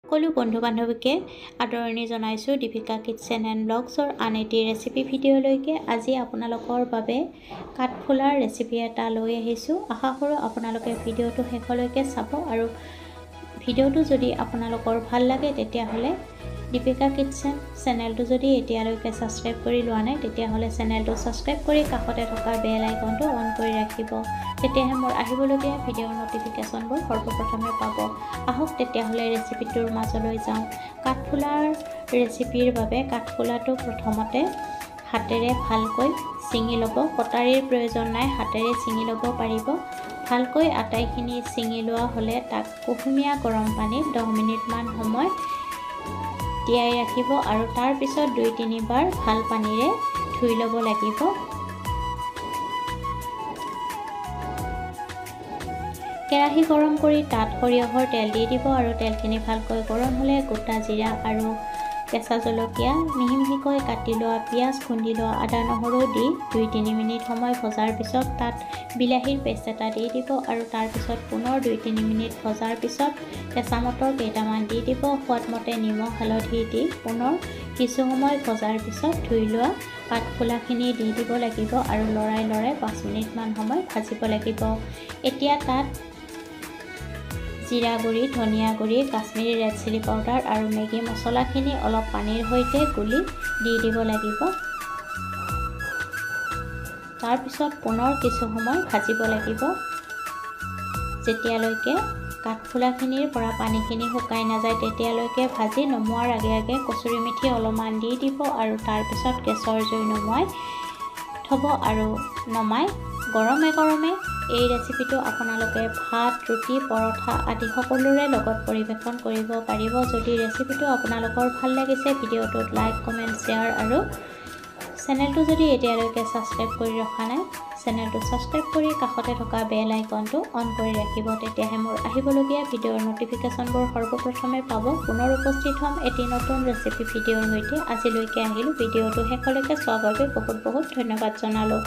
সকলো বন্ধু বান্ধৱীকে আদৰণি জনাইছোঁ দীপিকা কিটচেন এণ্ড ব্লগছৰ আন এটি ৰেচিপি ভিডিঅ'লৈকে। আজি আপোনালোকৰ বাবে কাঠফুলাৰ ৰেচিপি এটা লৈ আহিছোঁ। আশা কৰোঁ আপোনালোকে ভিডিঅ'টো শেষলৈকে চাব আৰু ভিডিঅ'টো যদি আপোনালোকৰ ভাল লাগে তেতিয়াহ'লে দীপিকা কিটচেন চেনেলটো যদি এতিয়ালৈকে ছাবস্ক্ৰাইব কৰি লোৱা নাই তেতিয়াহ'লে চেনেলটো ছাবস্ক্ৰাইব কৰি কাষতে থকা বেল আইকনটো অন কৰি ৰাখিব। তেতিয়াহে মোৰ আহিবলগীয়া ভিডিঅ'ৰ নটিফিকেশ্যনবোৰ সৰ্বপ্ৰথমে পাব। আহক তেতিয়াহ'লে ৰেচিপিটোৰ মাজলৈ যাওঁ। কাঠফুলাৰ ৰেচিপিৰ বাবে কাঠফুলাটো প্ৰথমতে হাতেৰে ভালকৈ ছিঙি ল'ব। কটাৰীৰ প্ৰয়োজন নাই, হাতেৰে ছিঙি ল'ব পাৰিব। ভালকৈ আটাইখিনি ছিঙি লোৱা হ'লে তাক কুহুমীয়া গৰম পানীত 10 মিনিটমান সময় তিয়াই ৰাখিব আৰু তাৰ পিছত 2-3 বাৰ ভাল পানীৰে ধুই ল'ব লাগিব। কেৰাহী গৰম কৰি তাত সৰিয়হৰ তেল দি দিব আৰু তেলখিনি ভালকৈ গৰম হ'লে গোটা জিৰা আৰু কেঁচা জলকীয়া, মিহি মিহিকৈ কাটি লোৱা পিঁয়াজ, খুন্দি লোৱা আদা নহৰু দি 2-3 মিনিট সময় ভজাৰ পিছত তাত বিলাহীৰ পেষ্ট এটা দি দিব আৰু তাৰপিছত পুনৰ 2-3 মিনিট ভজাৰ পিছত কেঁচা মটৰ কেইটামান দি দিব। সোৱাদমতে নিমখ হালধি দি পুনৰ কিছু সময় ভজাৰ পিছত ধুই লোৱা কাঠফুলাখিনি দি দিব লাগিব আৰু লৰাই 5 মিনিটমান সময় ভাজিব লাগিব। এতিয়া তাত জিৰা গুড়ি, ধনিয়া গুড়ি, কাশ্মীৰী ৰেড চিলি পাউডাৰ আৰু মেগী মছলাখিনি অলপ পানীৰ সৈতে গুলি দি দিব লাগিব। তাৰপিছত পুনৰ কিছু সময় ভাজিব লাগিব যেতিয়ালৈকে কাঠফুলাখিনিৰ পৰা পানীখিনি শুকাই নাযায় তেতিয়ালৈকে ভাজি নমোৱাৰ আগে আগে কচুৰি মেথি অলপমান দি দিব আৰু তাৰপিছত গেছৰ জুই নমাই থ'ব আৰু নমাই গৰমে গৰমে এই ৰেচিপিটো আপোনালোকে ভাত, ৰুটি, পৰঠা আদি সকলোৰে লগত পৰিৱেশন কৰিব পাৰিব। যদি ৰেচিপিটো আপোনালোকৰ ভাল লাগিছে ভিডিঅ'টোত লাইক, কমেণ্ট, শ্বেয়াৰ আৰু চেনেলটো যদি এতিয়ালৈকে ছাবস্ক্ৰাইব কৰি ৰখা নাই চেনেলটো ছাবস্ক্ৰাইব কৰি কাষতে থকা বেল আইকনটো অন কৰি ৰাখিব। তেতিয়াহে মোৰ আহিবলগীয়া ভিডিঅ'ৰ নটিফিকেশ্যনবোৰ সৰ্বপ্ৰথমে পাব। পুনৰ উপস্থিত হ'ম এটি নতুন ৰেচিপি ভিডিঅ'ৰ সৈতে। আজিলৈকে আহিলোঁ। ভিডিঅ'টো শেষলৈকে চোৱাৰ বাবে বহুত ধন্যবাদ জনালোঁ।